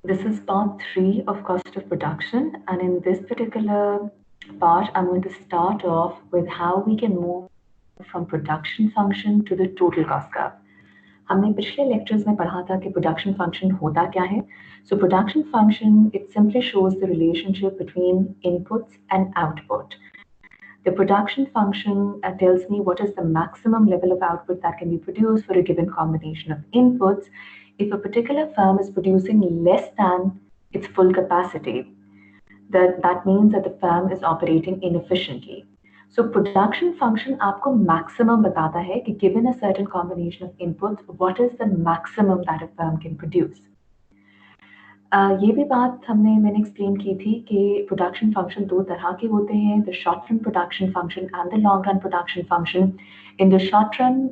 This is part 3 of cost of production, and in this particular part, I'm going to start off with how we can move from production function to the total cost curve. हमने पिछले lectures में पढ़ा था कि production function होता क्या है. So production function, it simply shows the relationship between inputs and output. The production function tells me what is the maximum level of output that can be produced for a given combination of inputs. If a particular firm is producing less than its full capacity, that means that the firm is operating inefficiently. So production function आपको maximum बताता है कि given a certain combination of inputs, what is the maximum that a firm can produce. ये भी बात मैंने explain की थी कि प्रोडक्शन फंक्शन दो तरह के होते हैं, the short run production function and the long run production function. In the short run,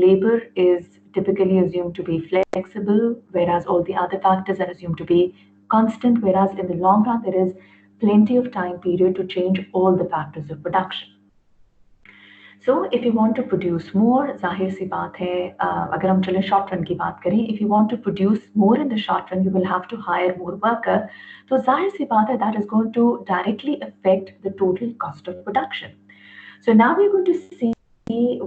labor is typically assumed to be flexible, whereas all the other factors are assumed to be constant, whereas in the long run there is plenty of time period to change all the factors of production. So if you want to produce more, जाहिर सी बात है, अगर हम चले short run की बात करें, if you want to produce more in the short run, you will have to hire more worker. तो जाहिर सी बात है, that is going to directly affect the total cost of production. So now we're going to see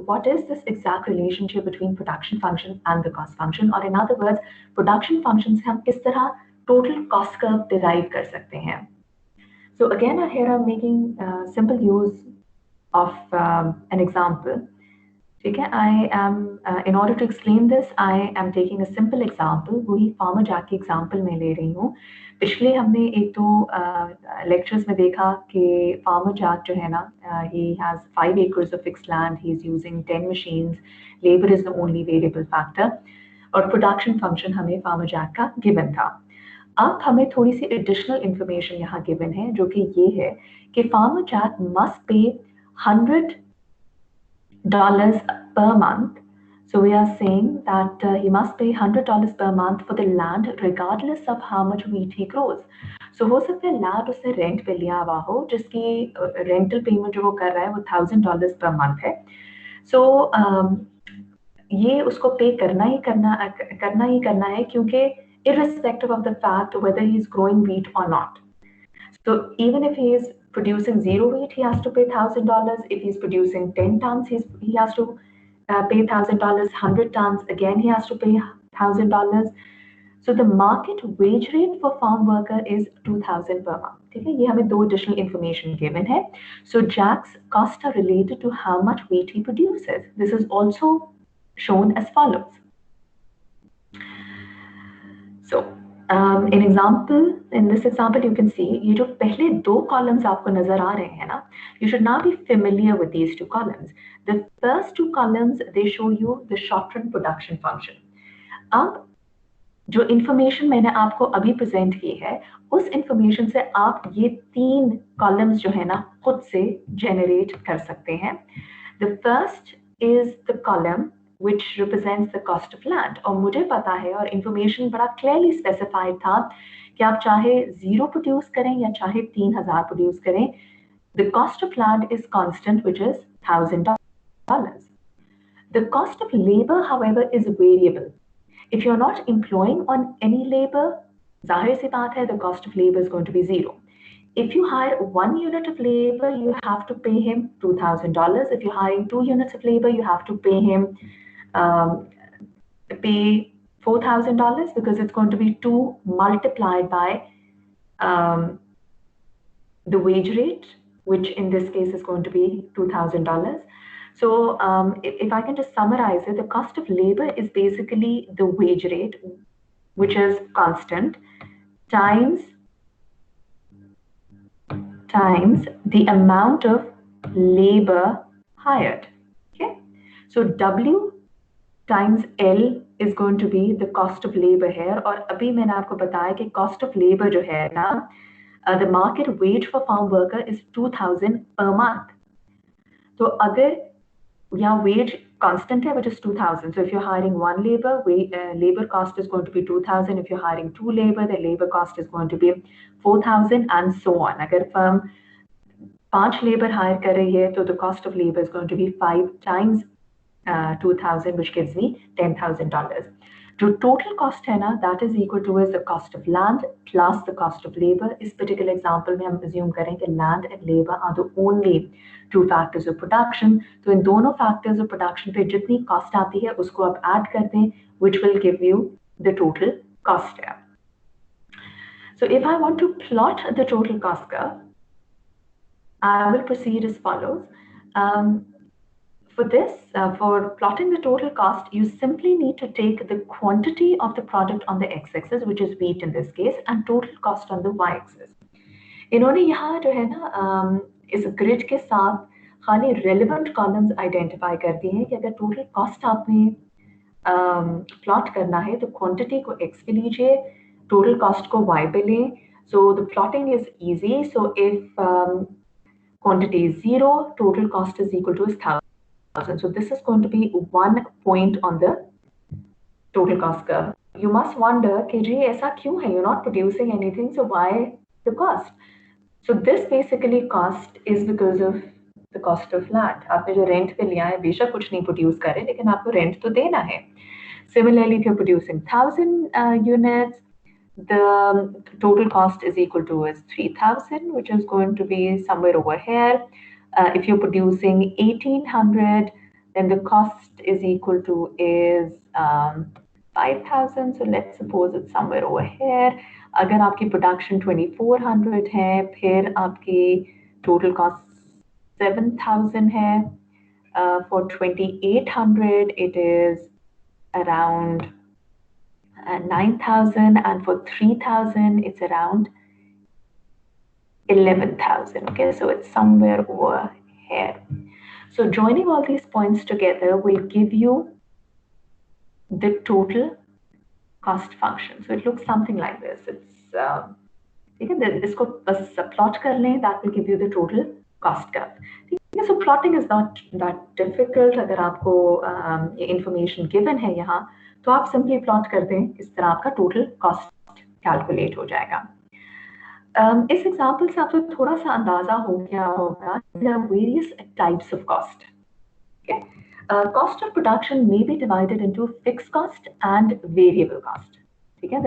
what is this exact relationship between production function and the cost function, or in other words, production function से हम किस तरह total cost curve derive कर सकते हैं. So again, here I'm making simple use of an example. Okay, I am in order to explain this, I am taking a simple example. वही farmer Jack की example मैं ले रही हूँ. पिछले हमने एक दो लेक्चर्स में देखा कि फार्मर जैक जो है ना, he has 5 acres of fixed land, he is using 10 machines, labor is the only variable factor, और प्रोडक्शन फंक्शन हमें फार्मर जैक का गिवन था. अब हमें थोड़ी सी एडिशनल इंफॉर्मेशन यहाँ गिवन है, जो कि ये है कि farmer Jack must pay $100 per month. So we are saying that he must pay $100 per month for the land regardless of how much wheat he grows. So हो सकता है लैंड उससे रेंट पे लिया हुआ हो, जिसकी रेंटल पेमेंट जो वो कर रहा है वो $1,000 per month है. So ये उसको पे करना ही करना है, क्योंकि irrespective of the fact whether he is growing wheat or not. So even if he is producing 0 wheat, he has to pay $1,000. If he's producing 10 tons, he has to pay $1,000. 100 tons, again he has to pay $1,000. So the market wage rate for farm worker is $2,000 per month. ठीक है, ये हमें दो additional information given है. So Jack's costs are related to how much wheat he produces. This is also shown as follows. So in this example, you can see ये जो पहले दो columns आपको नजर आ रहे हैं ना, you should now be familiar with these two columns. The first two columns, they show you the short run production function. अब जो information मैंने आपको अभी present की है, उस information से आप ये तीन columns जो है ना खुद से generate कर सकते हैं. The first is the column which represents the cost of land. और मुझे पता है और information बड़ा clearly specified था कि आप चाहे 0 produce करें या चाहे 3,000 produce करें, the cost of land is constant, which is $1,000. The cost of labor, however, is variable. If you're not employing on any labor, जाहिर सी बात है, the cost of labor is going to be 0. If you hire 1 unit of labor, you have to pay him $2,000. If you're hiring 2 units of labor, you have to pay him pay $4,000, because it's going to be 2 multiplied by the wage rate, which in this case is going to be $2,000. So if I can just summarize it, the cost of labor is basically the wage rate, which is constant, times the amount of labor hired. Okay, so W times L is going to be the cost of labor here. और अभी मैंने आपको बताया कि cost of labor जो है ना, the market wage for farm worker is 2,000 per month. तो अगर यहाँ wage constant है, which is 2,000. So if you're hiring 1 labor, labor cost is going to be 2,000. If you're hiring 2 labor, the labor cost is going to be 4,000, and so on. अगर firm 5 labor hire कर रही है, तो the cost of labor is going to be 5 times 2,000, which gives me $10,000. जो total cost है ना, that is equal to is the cost of land plus the cost of labour. इस particular example में हम अज्यूम करें कि land and labour are the only two factors of production. तो इन दोनों फैक्टर्स ऑफ प्रोडक्शन पे जितनी कॉस्ट आती है उसको आप ऐड कर दें, which will give you the total cost curve. So if I want to plot the total cost curve, I will proceed as follows. For this, for plotting the total cost, you simply need to take the quantity of the product on the x-axis, which is wheat in this case, and total cost on the y-axis. इन्होंने यहाँ जो है ना इस grid के साथ खाली relevant columns identify कर दिए हैं कि अगर टोटल कॉस्ट आपने प्लॉट करना है तो क्वांटिटी को x पे लीजिए, टोटल कॉस्ट को y पे लें. So the plotting is easy. So if quantity is 0, total cost is equal to 1000. So this is going to be 1 point on the total cost curve. You must wonder कि जी ऐसा क्यों है? You're not producing anything, so why the cost? So this basically cost is because of the cost of land. आपने जो rent पे लिया है बेशक कुछ नहीं प्रोड्यूस करे, लेकिन आपको रेंट तो देना है. Similarly, if you're producing 1000 units, the total cost is equal to is 3000, which is going to be somewhere over here. If you're producing 1800, then the cost is equal to is 5000. So let's suppose it's somewhere over here. अगर आपकी production 2400 है, फिर आपकी total cost 7000 है. For 2800, it is around 9,000, and for 3,000 it's around 11,000. Okay, so it's somewhere over here. So joining all these points together will give you the total cost function. So it looks something like this. It's इसको बस plot कर लें, that will give you the total cost curve. So plotting is not that difficult. अगर आपको ये information given है यहाँ, तो आप simply plot कर दें, इस तरह आपका total cost calculate हो जाएगा. इस example से आपको थोड़ा सा अंदाजा हो गया होगा. There are various types of cost. Okay? Cost of production may be divided into fixed cost and variable cost. ठीक है?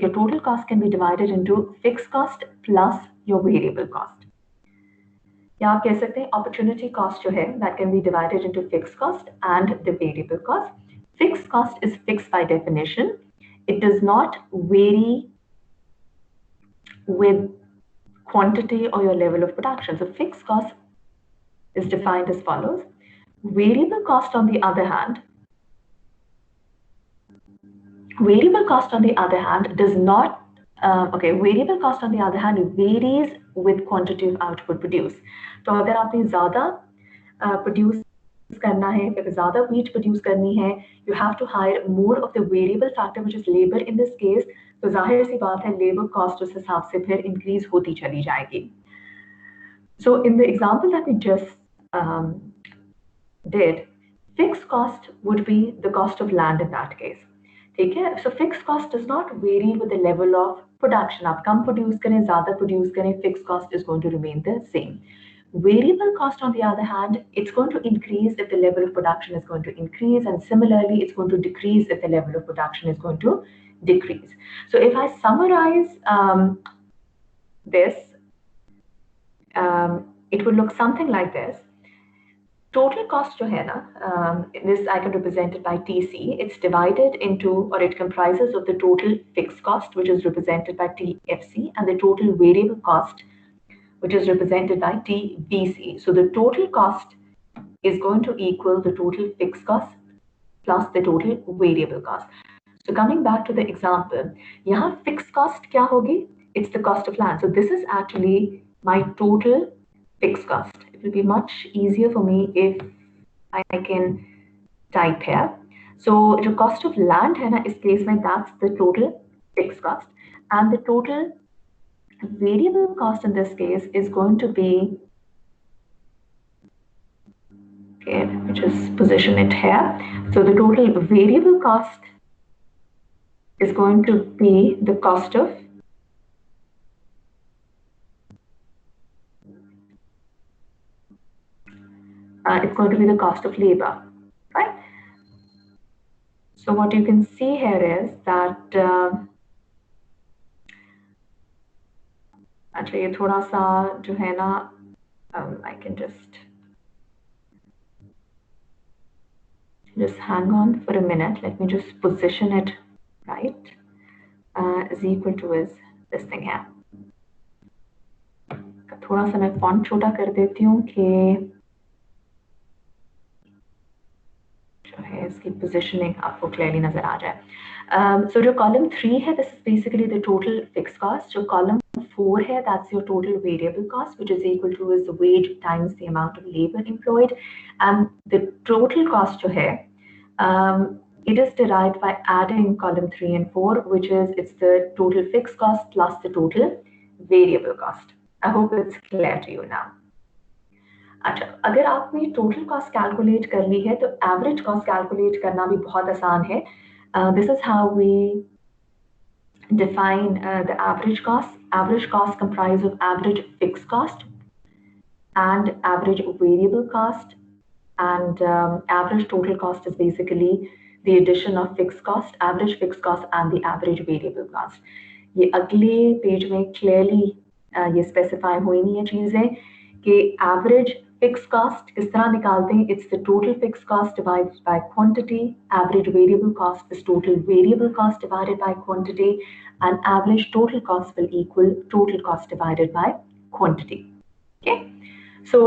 Your total cost can be divided into fixed cost plus your variable cost. या आप कह सकते हैं opportunity cost जो है that can be divided into fixed cost and the variable cost. Fixed cost is fixed by definition. It does not vary with quantity or your level of production. So fixed cost is defined as follows. Variable cost on the other hand does not variable cost on the other hand varies with quantity of output produced. तो अगर आपने ज़्यादा produce करना है, अगर ज़्यादा wheat produce करनी है, you have to hire more of the variable factor which is labor in this case. तो जाहिर सी बात है labor cost उस हिसाब से फिर increase होती चली जाएगी. So in the example that we just did, fixed cost would be the cost of land in that case. ठीक है? So fixed cost does not vary with the level of production. आप कम produce करें, ज़्यादा produce करें, fixed cost is going to remain the same. Variable cost, on the other hand, it's going to increase if the level of production is going to increase, and similarly, it's going to decrease if the level of production is going to decrease. So if I summarize this, it would look something like this. Total cost जो है ना, this I can represent it by TC. It's divided into, or it comprises of the total fixed cost, which is represented by TFC, and the total variable cost, which is represented by TVC. So the total cost is going to equal the total fixed cost plus the total variable cost. So coming back to the example, यहाँ fixed cost क्या होगी? It's the cost of land. So this is actually my total fixed cost. It will be much easier for me if I can type here. So the cost of land है ना, इस case में that's the total fixed cost, and the total variable cost in this case is going to be, okay, let me just position it here. So the total variable cost is going to be the cost of it's going to be the cost of labor, right? So what you can see here is that अच्छा ये थोड़ा सा जो है ना I can just hang on for a minute. Let me just position it right. Is equal to is this thing here. थोड़ा सा मैं फॉन्ट छोटा कर देती हूँ कि जो है इसकी पोजिशनिंग आपको क्लियरली नजर आ जाए. So जो कॉलम 3 है, this is basically the total fixed cost. जो कॉलम 4 है, that's your total variable cost, which is equal to is the wage times the amount of labor employed. And the total cost जो है, it is derived by adding column 3 and 4, which is it's the total fixed cost plus the total variable cost. I hope it's clear to you now. अच्छा, अगर आपने total cost calculate कर ली है तो average cost calculate करना भी बहुत आसान है. This is how we define the average cost. Average cost comprise of average fixed cost and average variable cost, and average total cost is basically the addition of fixed cost, average fixed cost and the average variable cost. ये अगले page में clearly ये specify हुई नहीं है चीजें कि average fixed cost किस तरह निकालते हैं. It's the total fixed cost divided by quantity. Average variable cost is total variable cost divided by quantity, and average total cost will equal total cost divided by quantity. Okay. So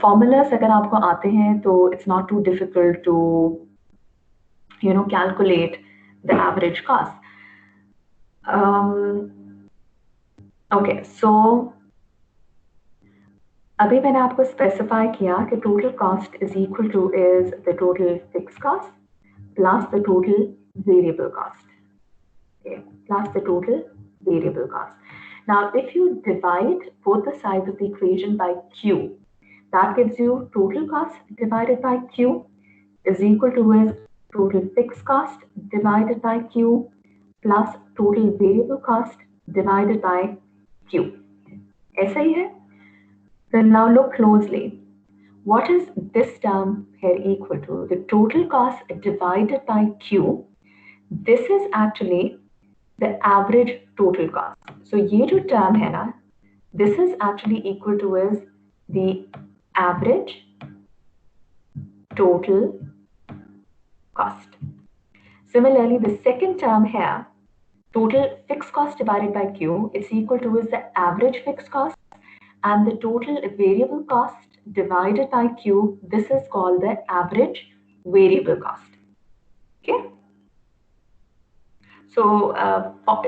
formulas अगर आपको आते हैं तो it's not too difficult to calculate the average cost. Okay, so अभी मैंने आपको specify किया कि total cost is equal to is the total fix cost plus the total variable cost, plus the total variable cost. Now, if you divide both the sides of the equation by Q, that gives you total cost divided by Q is equal to is total fixed cost divided by Q plus total variable cost divided by Q. ऐसा ही है. Then now look closely. What is this term here equal to? The total cost divided by Q. This is actually the average total cost. So ये जो term है ना, this is actually equal to is the average total cost. Similarly, the second term here, total fixed cost divided by Q, it's equal to is the average fixed cost and the total variable cost divided by Q. This is called the average variable cost. Okay. So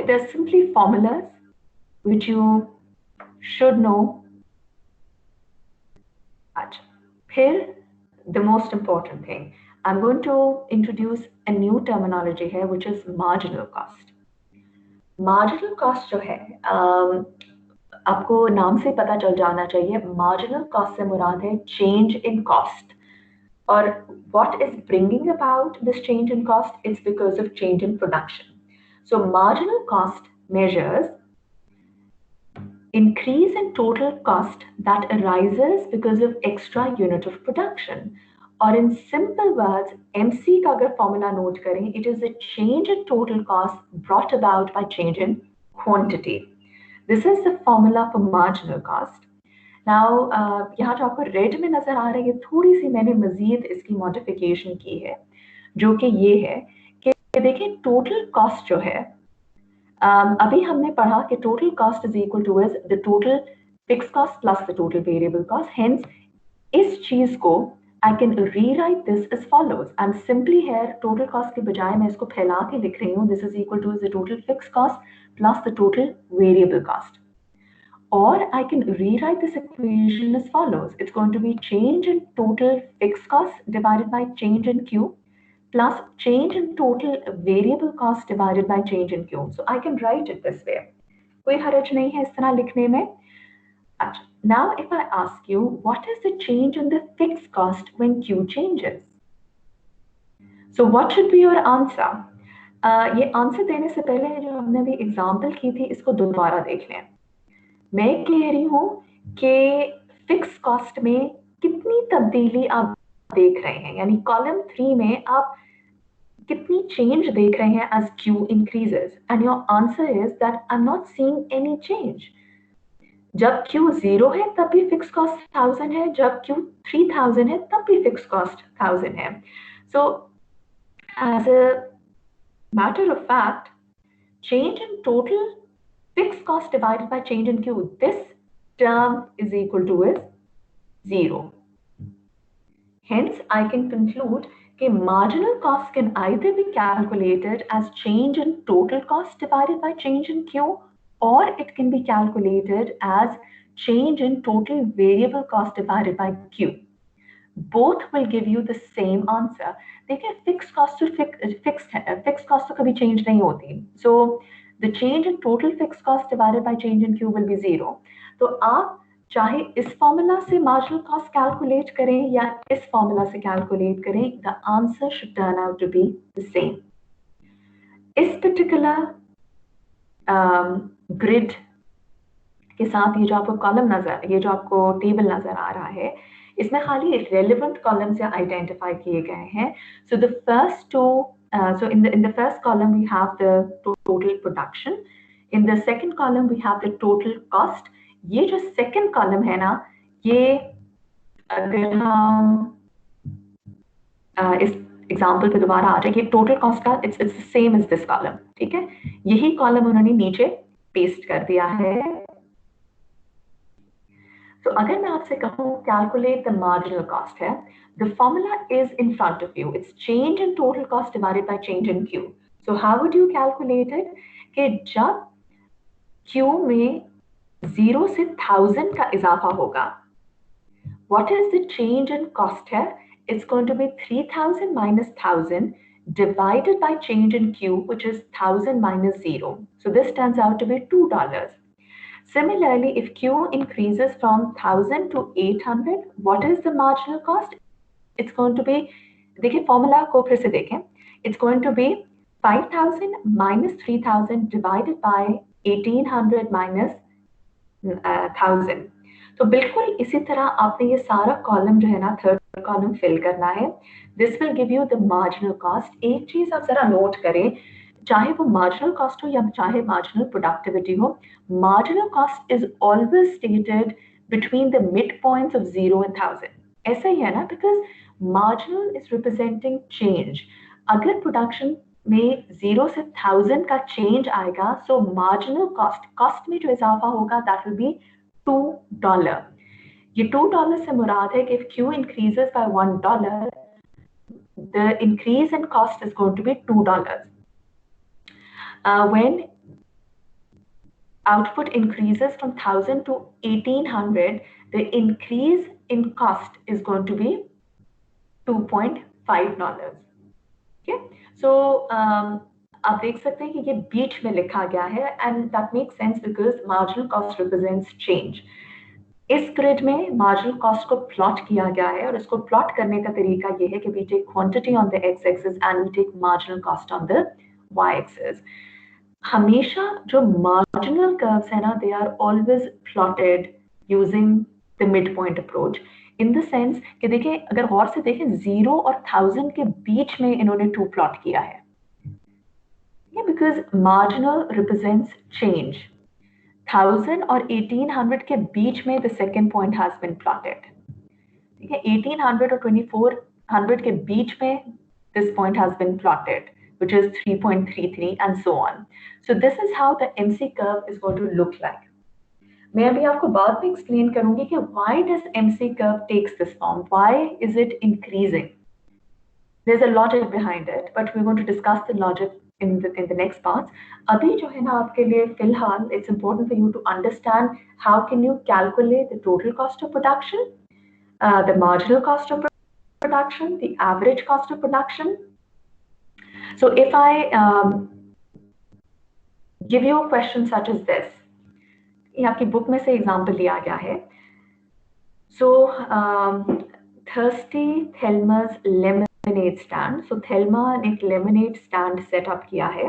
there's simply formulas which you should know. Here, the most important thing, I'm going to introduce a new terminology here, which is marginal cost. Marginal cost जो है आपको नाम से पता चल जाना चाहिए. Marginal cost से मुराद है चेंज इन कॉस्ट. और what is bringing about this change in cost? It's because of change in production. So marginal cost measures increase in total cost that arises because of extra unit of production. Or in simple words, MC का अगर formula note करें, it is a change in total cost brought about by change in quantity. This is the formula for marginal cost. Now, यहाँ जो आपको red में नजर आ रही है, थोड़ी सी मैंने मजीद इसकी मॉडिफिकेशन की है, जो कि ये है कि देखिए टोटल कॉस्ट जो है, अभी हमने पढ़ा कि total cost is equal to is the total fix cost plus the total variable cost. Hence इस चीज को I can rewrite this as follows. I'm simply here total cost के बजाय मैं इसको फैला के लिख रही हूँ. This is equal to the total fixed cost plus the total variable cost. Or I can rewrite this equation as follows. It's going to be change in total fixed cost divided by change in Q plus change in total variable cost divided by change in Q. So I can write it this way. कोई हर्ज नहीं है इस तरह लिखने में. Now, if I ask you, what is the change in the fixed cost when Q changes? So what should be your answer? ये answer देने से पहले जो हमने भी एग्जाम्पल की थी, इसको दोबारा देख लें. मैं कह रही हूँ कि फिक्स कॉस्ट में कितनी तब्दीली आप देख रहे हैं. यानी कॉलम 3 में आप कितनी चेंज देख रहे हैं as Q increases? And your answer is that I'm not seeing any change. जब Q 0 है तब भी फिक्स कॉस्ट 1000 है, जब Q 3000 है तब भी फिक्स कॉस्ट 1000 है. So as a matter of fact, change in total fixed cost divided by change in Q, this term is equal to is 0. Hence, I can conclude that marginal cost can either be calculated as change in total cost divided by change in Q, or it can be calculated as change in total variable cost divided by Q. Both will give you the same answer. देखिए fixed cost to fixed cost तो कभी change नहीं होती. So the change in total fixed cost divided by change in Q will be 0. तो आप चाहे इस formula से मार्जिनल कॉस्ट कैलकुलेट करें या इस फॉर्मूला से कैलकुलेट करें, the answer should turn out to be the same. इस पर्टिकुलर ग्रिड के साथ ये जो आपको कॉलम नजर, ये जो आपको टेबल नजर आ रहा है, इसमें खाली रेलेवेंट कॉलम्स आइडेंटिफाई किए गए हैं. So the first two, so in the first column we have the total production, in the second column we have the total cost. ये जो second column है ना, ये अगर हम इस एग्जाम्पल पे दोबारा आ जाए, ये टोटल कॉस्ट का it's same as this column. ठीक है, यही कॉलम उन्होंने नीचे पेस्ट कर दिया है. तो अगर मैं आपसे कहूँ कैलकुलेट द मार्जिनल कॉस्ट है, the formula is in front of you. It's change in total cost divided by change in Q. So how would you calculate it? कि जब क्यू में 0 से 1000 का इजाफा होगा, what is the change in cost है? It's going to be 3000 minus 1000 divided by change in Q, which is 1000 minus 0. So this turns out to be $2. Similarly, if Q increases from 1000 to 800, what is the marginal cost? It's going to be, देखिए formula को फिर से देखें, it's going to be 5000 minus 3000 divided by 1800 minus 1000. तो बिल्कुल इसी तरह आपने ये सारा कॉलम जो है ना, थर्ड कॉलम फिल करना है. This will give you the marginal cost. एक चीज आप जरा नोट करें, चाहे वो मार्जिनल कॉस्ट हो या चाहे मार्जिनल प्रोडक्टिविटी हो, marginal cost is always stated between the mid points of 0 and 1000. ऐसा ही है ना, because marginal is representing change. अगर प्रोडक्शन में 0 से 1000 का चेंज आएगा, सो मार्जिनल कॉस्ट में जो इजाफा होगा दैट विल बी $2. ये $2 से मुराद है कि if Q increases by $1, the increase in cost is going to be $2. When output increases from 1000 to 1800, the increase in cost is going to be $2.5. Okay, so आप देख सकते हैं कि ये बीच में लिखा गया है, and that makes sense because marginal cost represents change. इस ग्रिड में मार्जिनल कॉस्ट को प्लॉट किया गया है, और इसको प्लॉट करने का तरीका ये है कि we take quantity on the X axis and we take marginal cost on the Y axis. हमेशा जो मार्जिनल कर्व्स है ना, they are always plotted using the mid point approach, in the sense कि देखिए अगर गौर से देखें 0 और 1000 के बीच में इन्होंने 2 प्लॉट किया है. Because marginal represents change. 1000 और 1800 के बीच में the second point has been plotted. ठीक है, 1800 और 2400 के बीच में this point has been plotted, which is 3.33 and so on. So this is how the MC curve is going to look like. मैं अभी आपको बाद में explain करूंगी कि why does MC curve takes this form? Why is it increasing? There's a logic behind it, but we're going to discuss the logic in the next parts. अभी जो है ना आपके लिए फिलहाल it's important for you to understand how can you calculate the total cost of production, the marginal cost of production, the average cost of production. So if I give you a question such as this, ये आपकी book में से example लिया गया है. So thirsty Thelma's lemonade stand. So Thelma ने एक lemonade stand set up किया है,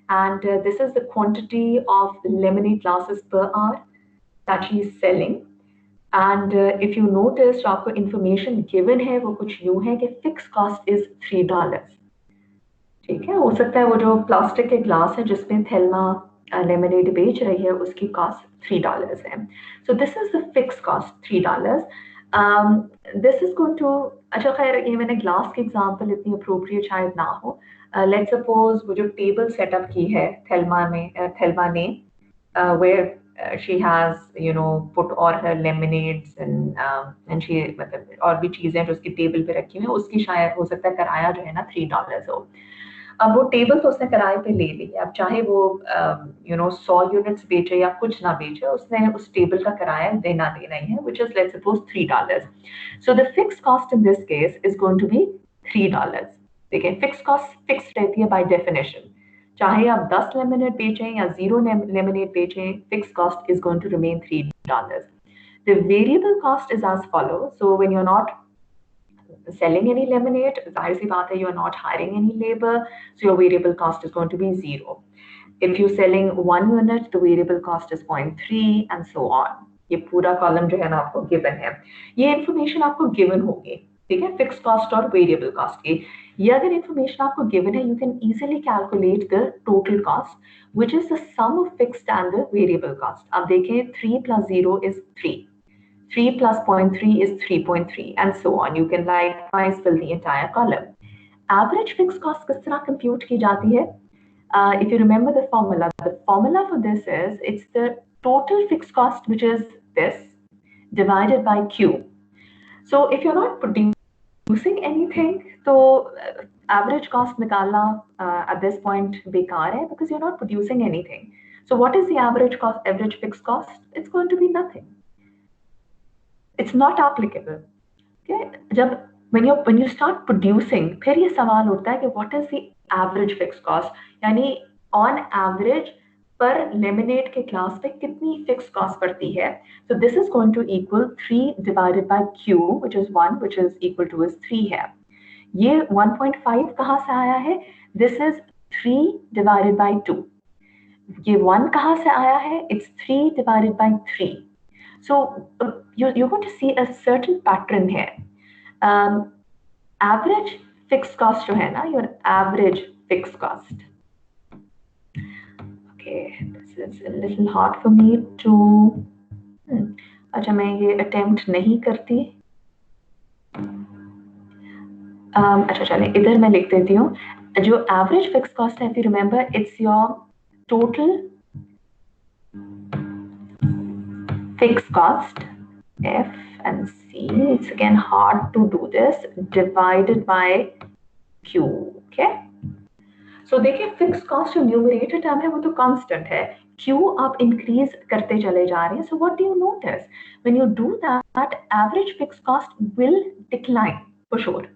and this is the quantity of lemonade glasses per hour that she is selling. And if you notice, जो आपको information given है वो कुछ यूं है कि fixed cost is $3. ठीक है, हो सकता है वो जो प्लास्टिक के ग्लास है जिसमें थेल्मा लेमनेड बेच रही है उसकी कॉस्ट $3 है. So this is the fix cost $3. This is going to, अच्छा खैर ये मैंने ग्लास के एग्जांपल इतनी अप्रोप्रिएट शायद ना हो. लेट्स सपोज वो जो टेबल सेटअप की है थेल्मा ने, where she has put all her lemonades and she मतलब और भी चीजें जो उसकी टेबल पे रखी हुई है उसकी शायद हो सकता है किराया जो है ना $3 हो. अब वो टेबल तो उसने किराए पे ले ली, अब चाहे वो 100 यूनिट्स बेचे या कुछ ना बेचे, उसने उस टेबल का किराया देना ही है, which is let's suppose $3. So the fixed cost in this case is going to be $3. देखिए फिक्स कॉस्ट फिक्स रहती है बाय डेफिनेशन, चाहे आप 10 लेमिनेट बेचें या 0 लेमिनेट बेचें, fix cost is going to remain $3. The variable cost is as follows. So when you're not selling any lemonade, zahir si baat hai, you are not hiring any labor, so your variable cost is going to be 0. If you're selling 1 unit, the variable cost is 0.3 and so on. ये पूरा column जो है ना आपको given है, ये information आपको given होगी, ठीक है, फिक्स कॉस्ट और वेरिएबल कॉस्ट की. ये अगर इन्फॉर्मेशन आपको गिवन है, you can easily calculate the total cost which is the sum of fixed and the variable cost. अब देखें 3 + 0 is 3. 3 + 0.3 is 3.3 and so on. You can likewise fill the entire column. Average fixed cost किस तरह compute की जाती है? If you remember the formula for this is it's the total fixed cost, which is this, divided by Q. So if you're not producing anything, तो average cost निकालना at this point बेकार है because you're not producing anything. So what is the average fixed cost? It's going to be nothing. It's not applicable. Okay? जब when you start producing, फिर ये सवाल उठता है कि what is the average fixed cost, यानी on average पर laminate के ग्लास पे कितनी फिक्स कॉस्ट पड़ती है. So this is going to equal 3 divided by Q, which is 1, which is equal to is 3 है. ये 1.5 कहाँ से आया है? This is 3 divided by 2. ये 1 कहाँ से आया है? It's 3 divided by 3. So you're going to see a certain pattern here. Average fixed cost जो है ना, your average fixed cost. Okay, this is a little hard for me to. अच्छा मैं ये attempt नहीं करती. अच्छा चलें इधर मैं लिख देती हूँ. जो average fixed cost है, if you remember, it's your total fixed cost, F and C. It's again hard to do this, divided by Q. Okay. So देखिए फिक्स कॉस्ट जो न्यूमरेटर टर्म है वो तो कांस्टेंट है, Q आप increase करते चले जा रहे हैं. So what do you notice when you do that? Average fix cost will decline for sure,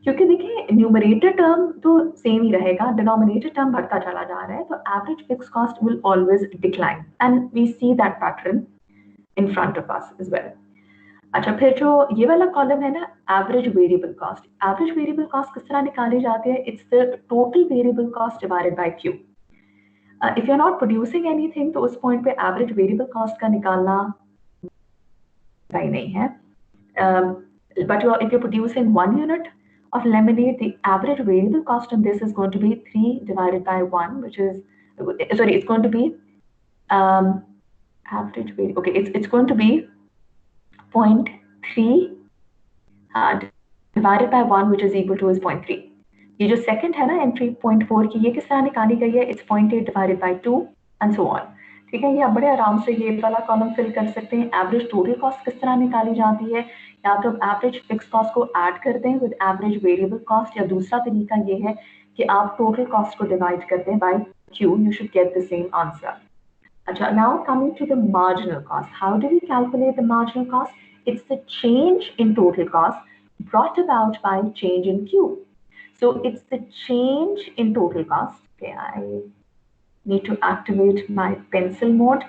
क्योंकि देखिए न्यूमरेटर टर्म तो सेम ही रहेगा, डिनोमिनेटर टर्म बढ़ता चला जा रहा है, तो average fix cost will always decline and we see that pattern in front of us as well. अच्छा फिर जो ये वाला कॉलम है ना, average variable cost. Average variable cost किस तरह निकाली जाती है? It's the total variable cost divided by Q. If you are not producing anything तो उस पॉइंट पे एवरेज वेरिएबल कॉस्ट का निकालना सही नहीं है. But if you're producing 1 unit of lemonade, the average variable cost on this is going to be 3 divided by 1, which is, sorry, it's going to be average variable, okay, it's going to be 0.3 divided by 1, which is equal to is 0.3. ये जो second है ना entry 0.4 की, ये किस तरह निकाली गई है? It's 0.8 divided by 2 and so on. ठीक है, ये आप बड़े आराम से ये वाला कॉलम फिल कर सकते हैं. एवरेज टोटल कॉस्ट किस तरह निकाली जाती है? या तो एवरेज फिक्स कॉस्ट को ऐड कर दें विद एवरेज वेरिएबल कॉस्ट, या दूसरा तरीका ये है कि आप टोटल कॉस्ट को डिवाइड कर दें by Q. You should get the same answer. अच्छा, now coming to the marginal cost. How do we calculate the marginal cost? It's the change in total cost brought about by change in Q. So it's the change in total cost. Okay, I need to activate my pencil mode.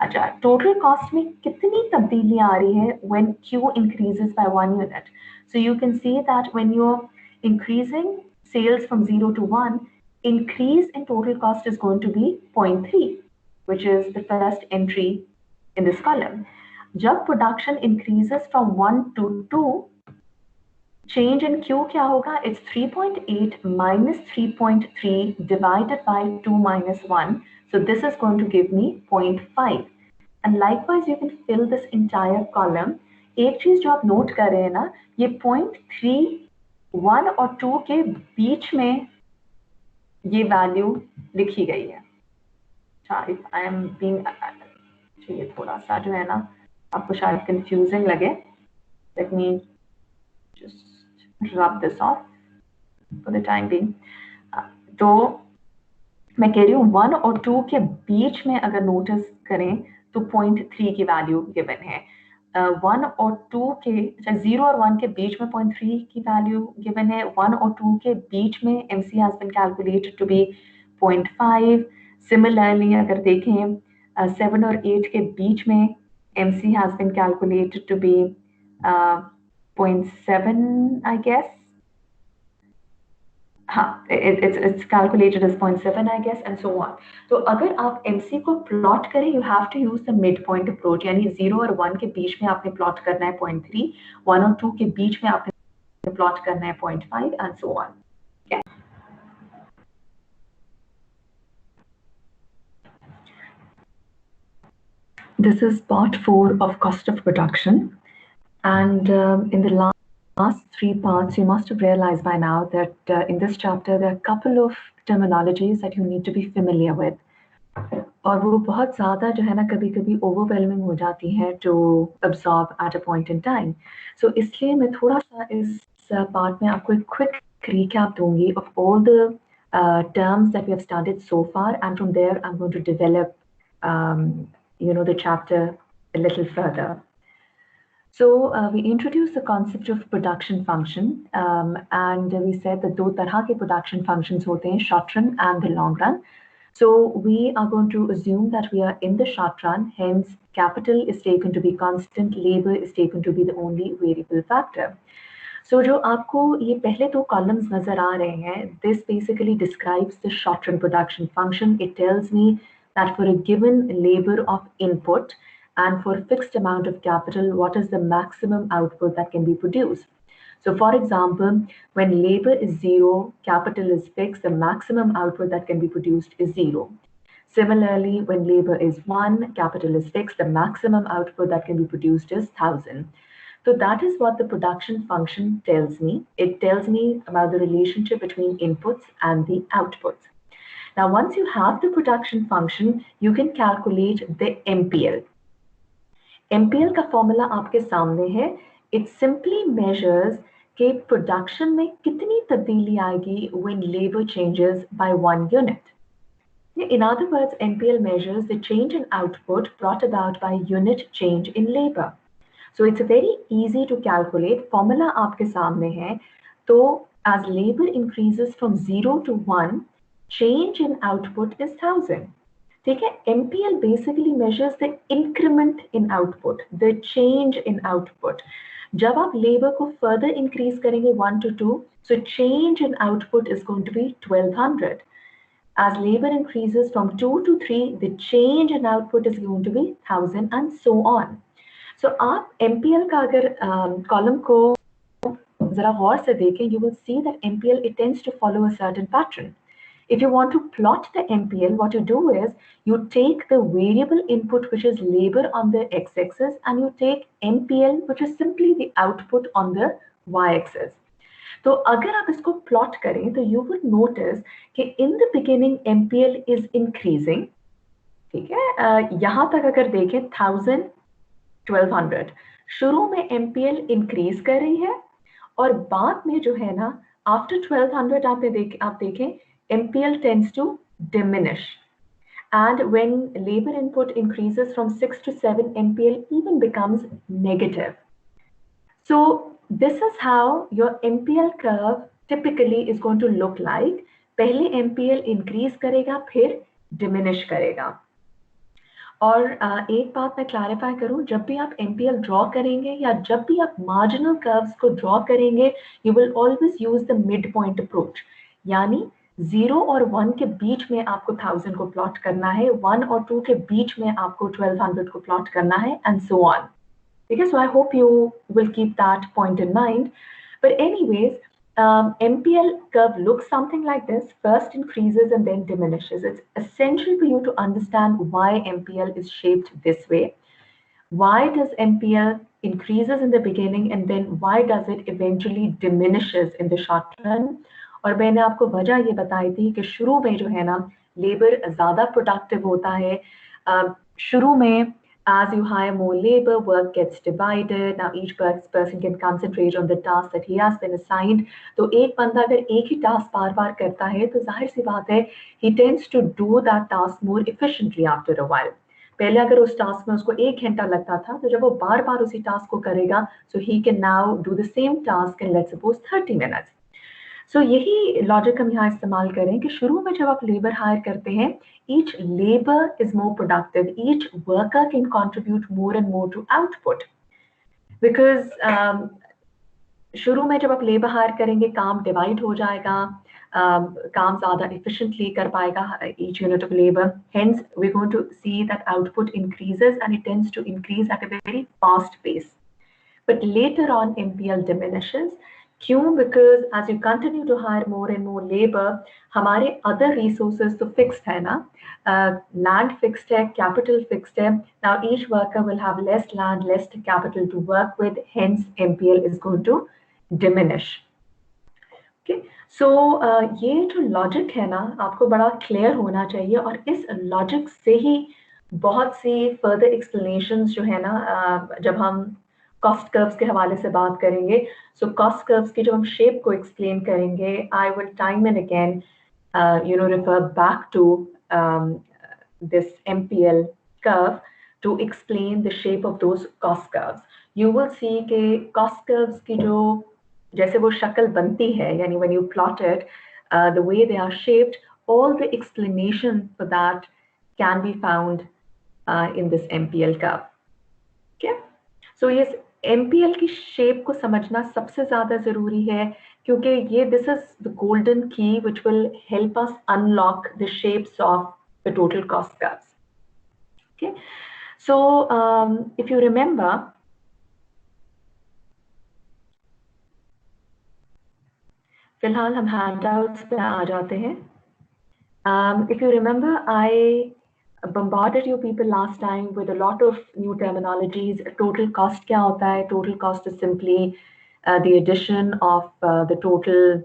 अच्छा, total cost में कितनी तब्दीली आ रही है when Q increases by 1 unit? So you can see that when you're increasing sales from 0 to 1, increase in total cost is going to be 0.3, which is the first entry in this column. जब production increases from 1 to 2, change in Q क्या होगा? It's 3.8 minus 3.3 divided by 2 minus 1. So this is going to give me 0.5. And likewise, you can fill this entire column. एक चीज जो आप note कर रहे हैं ना, ये 0.3, 1 और 2 के बीच में ये वैल्यू लिखी गई है. आई एम बीइंग, ये थोड़ा सा जो है ना आपको शायद कंफ्यूजिंग लगे. Late me just rub this of for the time being. तो मैं कह रही हूँ 1 और 2 के बीच में अगर नोटिस करें तो 0.3 की वैल्यू गिवन है. 1 और 2 के, 0 और 1 के बीच में 0.3 की वैल्यू गिवन है. 1 और 2 के बीच में MC has been calculated to be 0.5. Similarly अगर देखें 7 और 8 के बीच में MC has been calculated to be 0.7 I guess. हाँ, it's calculated as 0.7 I guess and so on. तो अगर आप MC को प्लॉट करें, you have to use the midpoint approach. यानी 0 और 1 के बीच में आपने प्लॉट करना है 0.3, 1 और 2 के बीच में आपने प्लॉट करना है 0.5 and so on. Okay. This is part 4 of cost of production, and in the last 3 parts, you must have realized by now that in this chapter there are a couple of terminologies that you need to be familiar with. और वो बहुत ज़्यादा जो है ना कभी कभी overwhelming हो जाती है to absorb at a point in time. So इसलिए मैं थोड़ा सा इस पार्ट में आपको एक क्विक recap दूंगी of all the terms that we have studied so far, and from there I'm going to develop the chapter a little further. So we introduced the concept of production function, and we said that दो तरह के production functions होते हैं, short run and the long run. So we are going to assume that we are in the short run, hence capital is taken to be constant, labor is taken to be the only variable factor. So जो आपको ये पहले दो columns नजर आ रहे हैं, this basically describes the short run production function. It tells me that for a given labor of input and for a fixed amount of capital, what is the maximum output that can be produced. So for example, when labor is 0, capital is fixed, the maximum output that can be produced is 0. Similarly, when labor is 1, capital is fixed, the maximum output that can be produced is 1000. So that is what the production function tells me. It tells me about the relationship between inputs and the outputs. Now, once you have the production function, you can calculate the MPL. MPL का formula आपके सामने है. It simply measures कि production में कितनी तब्दीली आएगी when labor changes by 1 unit. In other words, MPL measures the change in output brought about by unit change in labor. So it's very easy to calculate. Formula आपके सामने है. तो as labor increases from 0 to 1, change in output is 1000. ठीक है. MPL basically measures the increment in output, the change in output. जब आप labor को further increase करेंगे 1 to 2, so change in output is going to be 1200. As labor increases from 2 to 3, the change in output is going to be 1000 and so on. So आप MPL का अगर column को जरा गौर से देखें, you will see that MPL it tends to follow a certain pattern. If you want to plot the MPL, what you do is you take the variable input, which is labor, on the x-axis, and you take MPL, which is simply the output, on the y-axis. तो अगर आप इसको plot करें तो you would notice कि in the beginning MPL is increasing. ठीक है. यहाँ तक अगर देखें 1000, 1200, शुरू में MPL increase कर रही है और बाद में जो है ना after 1200 आप देखें MPL tends to diminish, and when labor input increases from 6 to 7, MPL even becomes negative. So this is how your MPL curve typically is going to look like. पहले MPL increase करेगा, फिर diminish करेगा. और एक बात मैं clarify करूं, जब भी आप MPL ड्रॉ करेंगे या जब भी आप मार्जिनल कर्व्स को ड्रॉ करेंगे, you will always use the mid point approach. यानी 0 और 1 के बीच में आपको 1000 को प्लॉट करना है, 1 और 2 के बीच में आपको 1200 को प्लॉट करना है, एंड सो ऑन. ठीक है. So I hope you will keep that point in mind. But anyways, MPL curve looks something like this. First increases and then diminishes. It's essential for you to understand why MPL is shaped this way. Why does MPL increases in the beginning and then why does it eventually diminishes in the short run? और मैंने आपको वजह ये बताई थी कि शुरू में जो है ना लेबर ज़्यादा प्रोडक्टिव होता है. शुरू में as you hire more labor, work gets divided. Now each person can concentrate on the task that he has been assigned. तो एक बंदा अगर एक ही टास्क बार बार करता है तो जाहिर सी बात है he tends to do that task more efficiently after a while. पहले अगर उस टास्क में उसको 1 घंटा लगता था तो जब वो बार बार उसी टास्क को करेगा so he can now do the same task in let's suppose 30 minutes. सो यही लॉजिक हम यहाँ इस्तेमाल करें कि शुरू में जब आप लेबर हायर करते हैं each labor is more productive, each worker can contribute more and more to output because शुरू में जब आप लेबर हायर करेंगे काम डिवाइड हो जाएगा, काम ज़्यादा efficiently कर पाएगा each unit of labor. Hence we're going to see that output increases and it tends to increase at a very fast pace. But later on MPL diminishes. क्यों? Because as you continue to hire more and more labor, हमारे other resources तो fixed है ना, land fixed है, capital fixed है. Now each worker will have less land, less capital to work with. Hence MPL is going to diminish. Okay, so ये जो logic है ना आपको बड़ा clear होना चाहिए और इस logic से ही बहुत सी further explanations जो है ना जब हम कॉस्ट कर्व्स के हवाले से बात करेंगे. सो कॉस्ट कर्व्स की जो हम शेप को एक्सप्लेन करेंगे, I will time and again refer back to this MPL curve to explain the shape of those cost curves. You will see कि cost curves की जो जैसे वो शक्ल बनती है, यानी when you plot it, the way they are shaped, all the explanation for that can be found in this MPL curve. Okay, so yes, MPL की शेप को समझना सबसे ज्यादा जरूरी है क्योंकि ये this is the golden key which will help us unlock the shapes of the total cost curves. Okay, so if you remember, फिलहाल हम handouts पे आ जाते हैं. If you remember, I bombarded you people last time with a lot of new terminologies. Total cost क्या होता है? Total cost is simply the addition of the total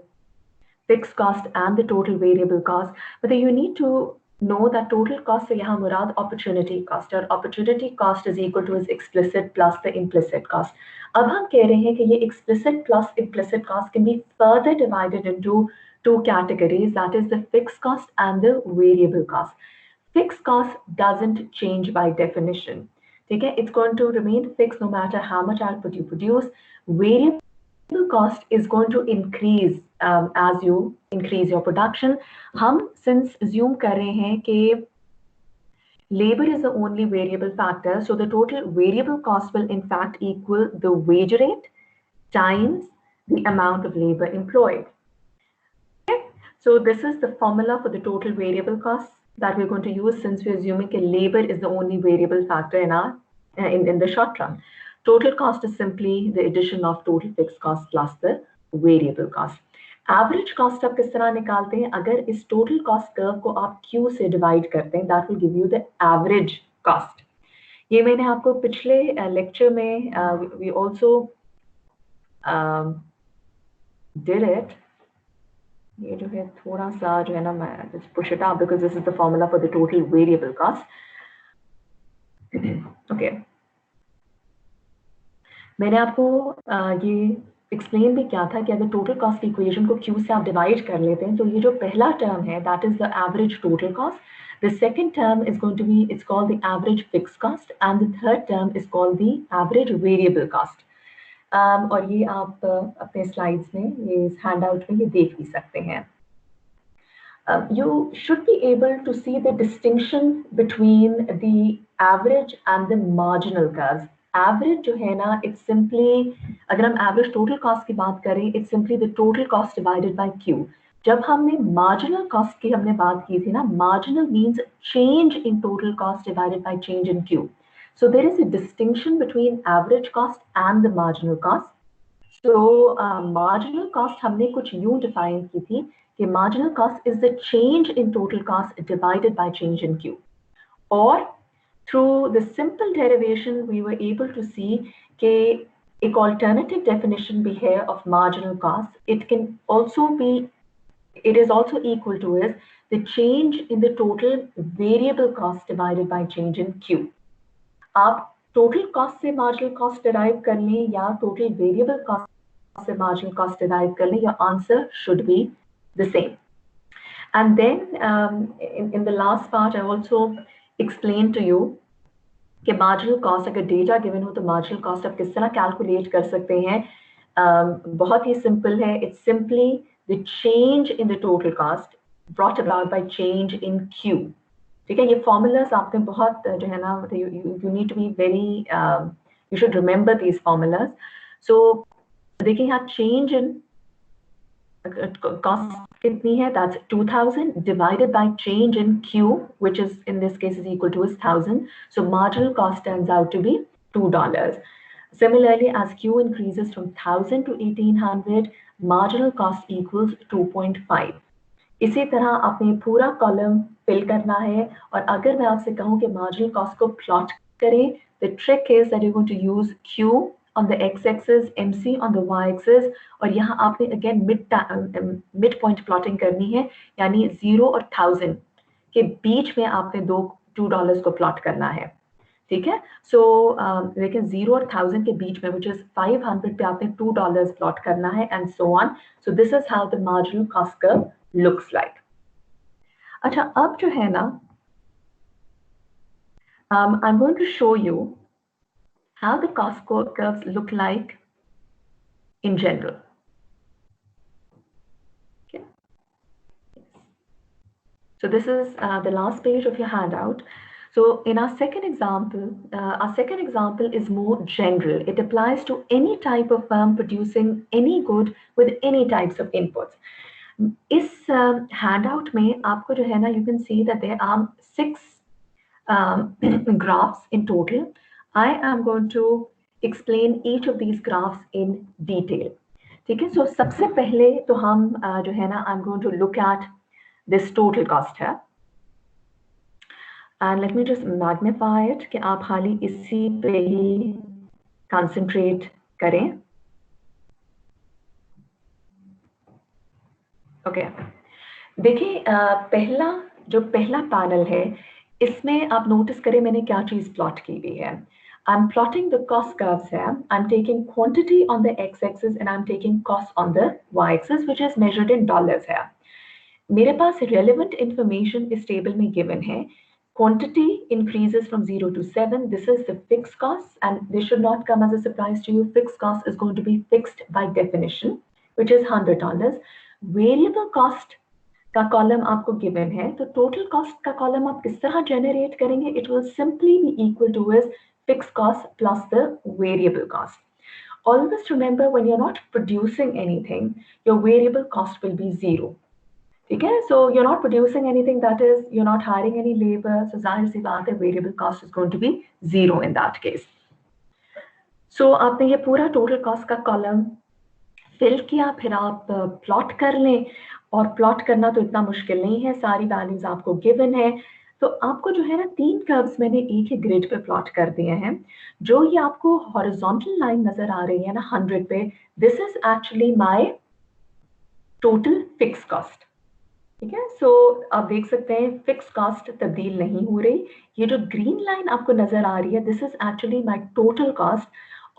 fixed cost and the total variable cost. But then you need to know that total cost से यहाँ मुराद opportunity cost और opportunity cost is equal to is explicit plus the implicit cost. अब हम कह रहे हैं कि ये explicit plus implicit cost can be further divided into two categories, that is the fixed cost and the variable cost. Fixed cost doesn't change by definition. ठीक है? It's going to remain fixed no matter how much output you produce. Variable cost is going to increase as you increase your production. हम since assume कर रहे हैं कि labor is the only variable factor, so the total variable cost will in fact equal the wage rate times the amount of labor employed. Okay, so this is the formula for the total variable cost that we're going to use since we're assuming that labor is the only variable factor in our in the short run. Total cost is simply the addition of total fixed cost plus the variable cost. Average cost आप किस तरह निकालते हैं? अगर इस total cost curve को आप Q से divide करते हैं, that will give you the average cost. ये मैंने आपको पिछले lecture में we also did it. ये जो है थोड़ा सा जो है ना मैं just push it out because this is the formula for the total variable cost. Okay. मैंने आपको ये एक्सप्लेन भी किया था कि अगर टोटल कॉस्ट की इक्वेशन को Q से आप डिवाइड कर लेते हैं तो ये जो पहला टर्म है that is the average total cost. The second term is going to be it's called the average fixed cost and the third term is called the average variable cost. और ये आप अपने स्लाइड्स में ये इस handout में ये देख भी सकते हैं. You should be able to see the distinction between the average and the marginal curves. Average जो है ना, it's simply अगर हम average total cost की बात करें, it's simply the total cost divided by Q. जब हमने marginal cost की हमने बात की थी ना, marginal means change in total cost divided by change in Q. So there is a distinction between average cost and the marginal cost. तो marginal cost हमने कुछ यूं डिफाइन की थी कि marginal cost is the change in total cost divided by change in Q, और through the simple derivation we were able to see कि एक alternative definition भी है of marginal cost. It is also equal to is the change in the total variable cost divided by change in Q. आप total cost से marginal cost derive कर लें या total variable cost से marginal cost derive कर लें, your answer should be the same. And then in the last part I also explained to you कि marginal cost अगर डेटा गिवन हो तो मार्जिनल कॉस्ट आप किस तरह कैलकुलेट कर सकते हैं. बहुत ही सिंपल है. It's simply the change in the total cost brought about by change in Q. ठीक है, ये फॉर्मूलाज आपने बहुत जो है ना, you need to be very, you should remember these formulas. So देखिए यहाँ चेंज इन cost कितनी है, that's 2000 divided by change in Q, which is in this case is equal to 1000. So marginal cost turns out to be $2. Similarly, as Q increases from 1000 to 1800, marginal cost equals 2.5. इसी तरह आपने पूरा column fill करना है. और अगर मैं आपसे कहूं कि मार्जिनल कॉस्ट को प्लॉट करें, the trick is that you're going to use Q on the x-axis, MC on the y-axis, और यहाँ आपने again mid point plotting करनी है, यानी 0 और 1000 के बीच में आपने $2 को प्लॉट करना है. ठीक है, सो लेकिन 0 और 1000 के बीच में, which is 500 पे आपने $2 प्लॉट करना है, and so on. So this is how the marginal cost curve looks like. अच्छा, अब जो है ना, I'm going to show you how the cost curves look like in general. Okay. So this is the last page of your handout. So in our second example is more general. It applies to any type of firm producing any good with any types of inputs. इस handout में आपको जो है ना, you can see that there are 6 graphs in total. I am going to explain each of these graphs in detail. ठीक है, so सबसे पहले तो हम जो है ना, I'm going to look at this total cost है, and let me just magnify it कि आप खाली इसी पे ही concentrate करें. Okay, देखिए पहला पैनल है, इसमें आप नोटिस करें मैंने क्या चीज प्लॉट की हुई है. I'm plotting the cost curves here. I'm taking quantity on the x-axis and I'm taking cost on the y-axis, which is measured in dollars here. मेरे पास relevant information इस table में given है. Quantity increases from 0 to 7. This is the fixed cost, and this should not come as a surprise to you. Fixed cost is going to be fixed by definition, which is $100. Variable cost का column आपको given है, तो total cost का column आप किस तरह generate करेंगे? It will simply be equal to is fixed cost plus the variable cost. Always remember, when you're not producing anything, your variable cost will be 0. ठीक है, so you're not producing anything, that is you're not hiring any labor, so जाहिर सी बात है variable cost is going to be 0 in that case. So आपने ये पूरा total cost का कॉलम फिल किया, फिर आप प्लॉट कर लें, और प्लॉट करना तो इतना मुश्किल नहीं है, सारी वैल्यूज आपको गिवन है. तो आपको जो है ना 3 कर्व्स मैंने एक ही ग्रिड पे प्लॉट कर दिए हैं. जो ये आपको हॉरिजॉन्टल लाइन नजर आ रही है ना 100 पे, this is actually my total fix cost. ठीक है, सो आप देख सकते हैं फिक्स कॉस्ट तब्दील नहीं हो रही. ये जो ग्रीन लाइन आपको नजर आ रही है, this is actually my total cost.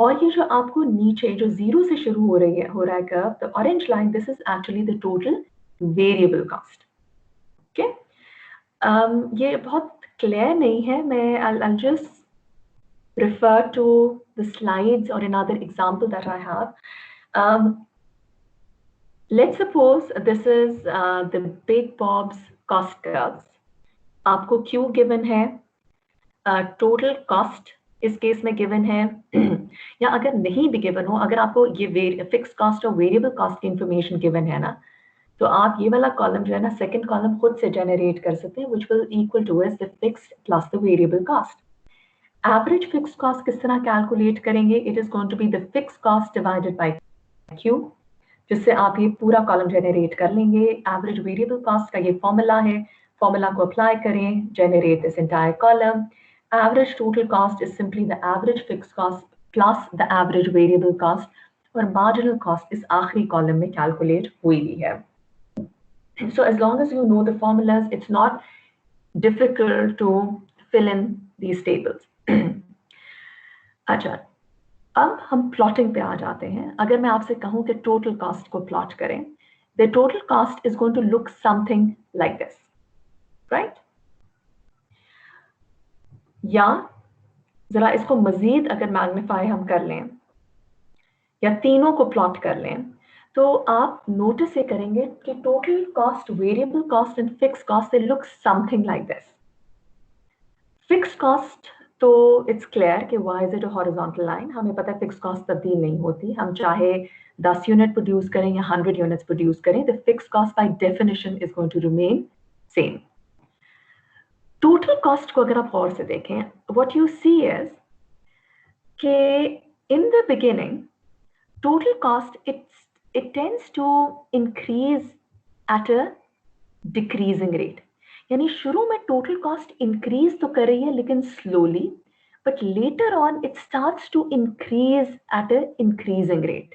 और ये जो आपको नीचे जो 0 से शुरू हो रहा है curve, the orange line, this is actually the total variable cost. Okay, ये बहुत क्लियर नहीं है, मैं I'll just refer to the slides or another example that I have. Let's suppose this is the Big Bob's cost curves. आपको Q given है, total cost इस case में given है, या अगर नहीं भी गिवन हो, अगर आपको ये फिक्स कॉस्ट और वेरिएबल कॉस्ट की इंफॉर्मेशन गिवन है ना, तो आप ये वाला कॉलम जो है ना, सेकंड कॉलम खुद से जनरेट कर सकते हैं, which will equal to is the fixed plus the variable cost. Average fix cost किस तरह कैलकुलेट करेंगे? It is going to be the fix cost divided by Q, जिससे आप ये पूरा कॉलम जनरेट कर लेंगे। एवरेज वेरिएबल कॉस्ट का ये फॉर्मूला है, फॉर्मूला को अप्लाई करें, generate this entire column. Average total cost is simply the average fix cost plus the average variable cost, और मार्जिनल कॉस्ट इस आखिरी कॉलम में कैलकुलेट हुई भी है। So as long as you know the formulas, it's not difficult to fill in these tables. अच्छा, अब हम प्लॉटिंग पे आ जाते हैं। अगर मैं आपसे कहूं कि टोटल कॉस्ट को प्लॉट करें, the total cost is going to look something like this, right? या जरा इसको मजीद अगर मैग्नीफाई हम कर लें या तीनों को प्लॉट कर लें, तो आप नोटिस ये करेंगे कि total cost, variable cost and fix cost, they look something like this. Fix cost तो इट्स क्लियर कि why is it a horizontal line. हमें पता है फिक्स कॉस्ट तब्दील नहीं होती, हम चाहे 10 यूनिट प्रोड्यूस करें या 100 यूनिट्स प्रोड्यूस करें, the fix cost by definition is going to remain same. Total cost को अगर आप गौर से देखें, व्हाट यू सी इज कि in the beginning total cost it tends to increase at a decreasing rate. यानी शुरू में टोटल कॉस्ट इंक्रीज तो कर रही है लेकिन slowly, but later on it starts to increase at a increasing rate.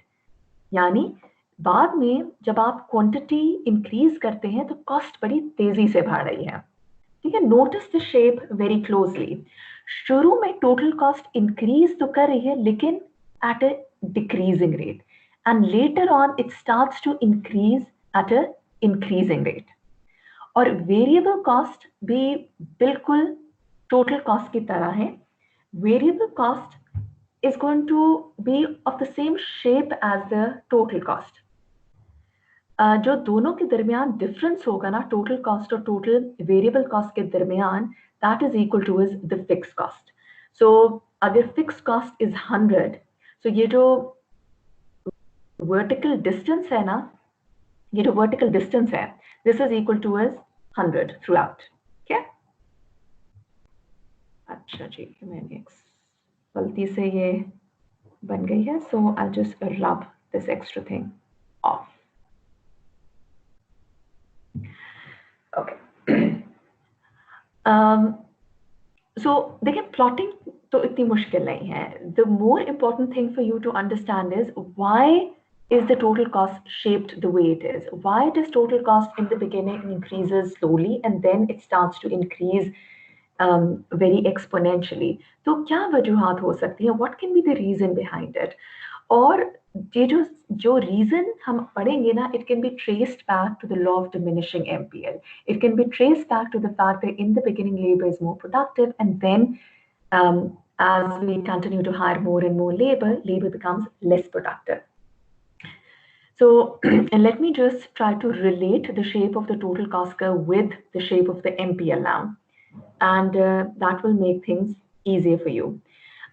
यानी बाद में जब आप क्वांटिटी इंक्रीज करते हैं तो कॉस्ट बड़ी तेजी से बढ़ रही है। ठीक है, notice the shape very closely. शुरू में टोटल कॉस्ट इंक्रीज तो कर रही है लेकिन at a decreasing rate, and later on it starts to increase at a increasing rate. और वेरिएबल कॉस्ट भी बिल्कुल टोटल कॉस्ट की तरह है। Variable cost is going to be of the same shape as the total cost. जो दोनों के दरमियान डिफरेंस होगा ना, टोटल कॉस्ट और टोटल वेरिएबल कॉस्ट के दरमियान, that is equal to is the fix cost. So अगर फिक्स कॉस्ट इज 100, सो ये जो वर्टिकल डिस्टेंस है ना, ये जो वर्टिकल डिस्टेंस है, this is equal to is 100 through out. क्या? अच्छा जी, मैंने गलती से ये बन गई है, so I just rub this extra thing off. Okay, so देखिए, प्लॉटिंग तो इतनी मुश्किल नहीं है। The more important thing for you to understand is why is the total cost shaped the way it is? Why does total cost in the beginning increases slowly and then it starts to increase very exponentially? तो क्या वजूहात हो सकती हैं? What can be the reason behind it? और ये जो reason हम पढ़ेंगे ना, it can be traced back to the law of diminishing MPL. It can be traced back to the fact that in the beginning labor is more productive, and then as we continue to hire more and more labor becomes less productive. So, and let me just try to relate the shape of the total cost curve with the shape of the MPL now, and that will make things easier for you.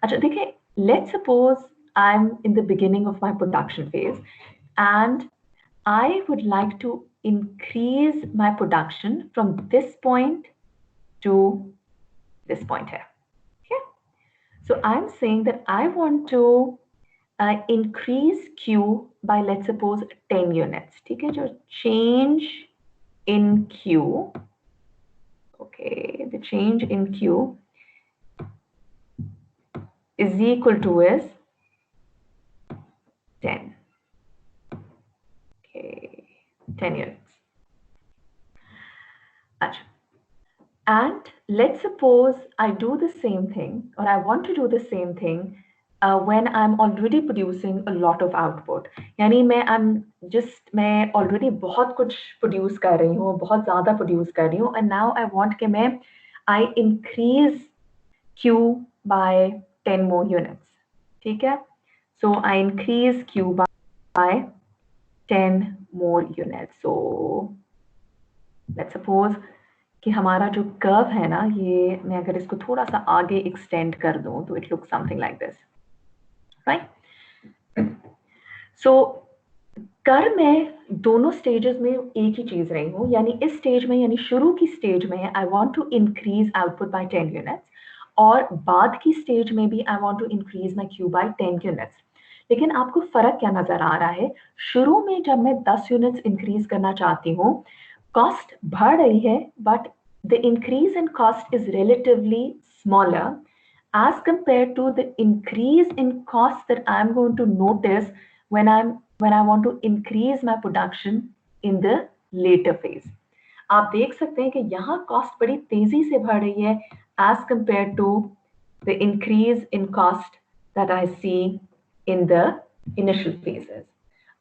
अच्छा देखिए, let's suppose I'm in the beginning of my production phase and I would like to increase my production from this point to this point here. Okay? So I'm saying that I want to increase Q by, let's suppose, 10 units. ठीक है, जो change in Q, okay, the change in Q is equal to is 10. Okay, 10 units. Achha. And let's suppose I do the same thing, or I want to do the same thing when I'm already producing a lot of output. यानी मैं already बहुत कुछ produce कर रही हूँ, बहुत ज़्यादा produce कर रही हूँ, and now I want कि I increase Q by 10 more units. ठीक है? So I increase Q by 10 more units. So let's suppose कि हमारा जो कर्व है ना, ये मैं अगर इसको थोड़ा सा आगे एक्सटेंड कर दूं तो it looks something like this, right? So कर मैं दोनों स्टेजेस में एक ही चीज रही हूँ, यानी इस स्टेज में, यानी शुरू की स्टेज में I want to increase output by 10 units, और बाद की स्टेज में भी I want to increase my Q by 10 units. लेकिन आपको फर्क क्या नजर आ रहा है? शुरू में जब मैं 10 यूनिट्स इंक्रीज करना चाहती हूँ, कॉस्ट बढ़ रही है, but the increase in cost is relatively smaller as compared to the increase in cost that I'm going to notice when I want to increase my production in the later phase. आप देख सकते हैं कि यहाँ cost बड़ी तेजी से बढ़ रही है as compared to the increase in cost that I see in the initial phases.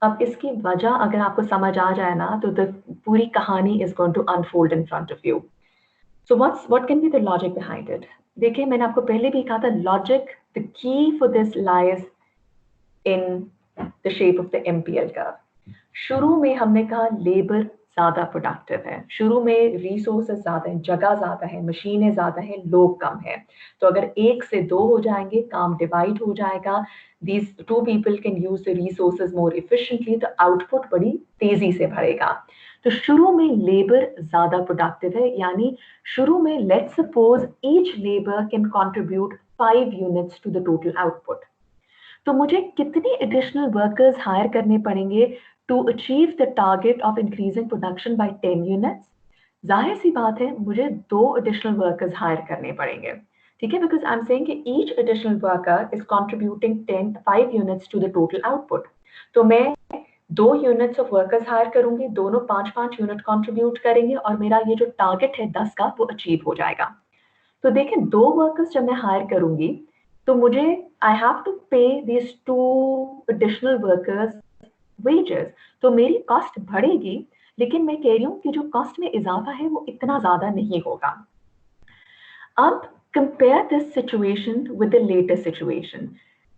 अब इसकी वजह अगर आपको समझ आ जाए ना, तो the पूरी कहानी is going to unfold in front of you. So what can be the logic behind it? देखिए, मैंने आपको पहले भी कहा था, logic, the key for this lies in the shape of the MPL curve. शुरू में हमने कहा लेबर ज्यादा प्रोडक्टिव है, शुरू में रिसोर्सेज ज्यादा है, जगह ज्यादा है, मशीनें ज्यादा है, लोग कम है। तो अगर 1 से 2 हो जाएंगे, काम डिवाइड हो जाएगा, these two people can use the resources more efficiently, तो आउटपुट बड़ी तेजी से बढ़ेगा। तो शुरू में लेबर ज्यादा प्रोडक्टिव है, यानी शुरू में let's suppose each labour can contribute 5 units to the total output. तो मुझे कितने एडिशनल वर्कर्स हायर करने पड़ेंगे to achieve the target of increasing production by 10 units? जाहिर सी बात है, मुझे 2 एडिशनल वर्कर्स हायर करने पड़ेंगे, ठीक है, बिकॉज आई एम सेइंग कि each additional worker is contributing 5 units to the total output. तो मैं 2 यूनिट्स ऑफ वर्कर्स हायर करूंगी, दोनों 5-5 यूनिट कंट्रीब्यूट करेंगे, और मेरा ये जो टारगेट है 10 का, वो अचीव हो जाएगा। तो देखें, 2 वर्कर्स जब मैं हायर करूंगी, तो मुझे आई हैव टू पे दिस 2 एडिशनल वर्कर्स वेजेस। तो मेरी कॉस्ट बढ़ेगी, लेकिन मैं कह रही हूँ कि जो कॉस्ट में इजाफा है वो इतना ज्यादा नहीं होगा। अब compare this situation with the latest situation.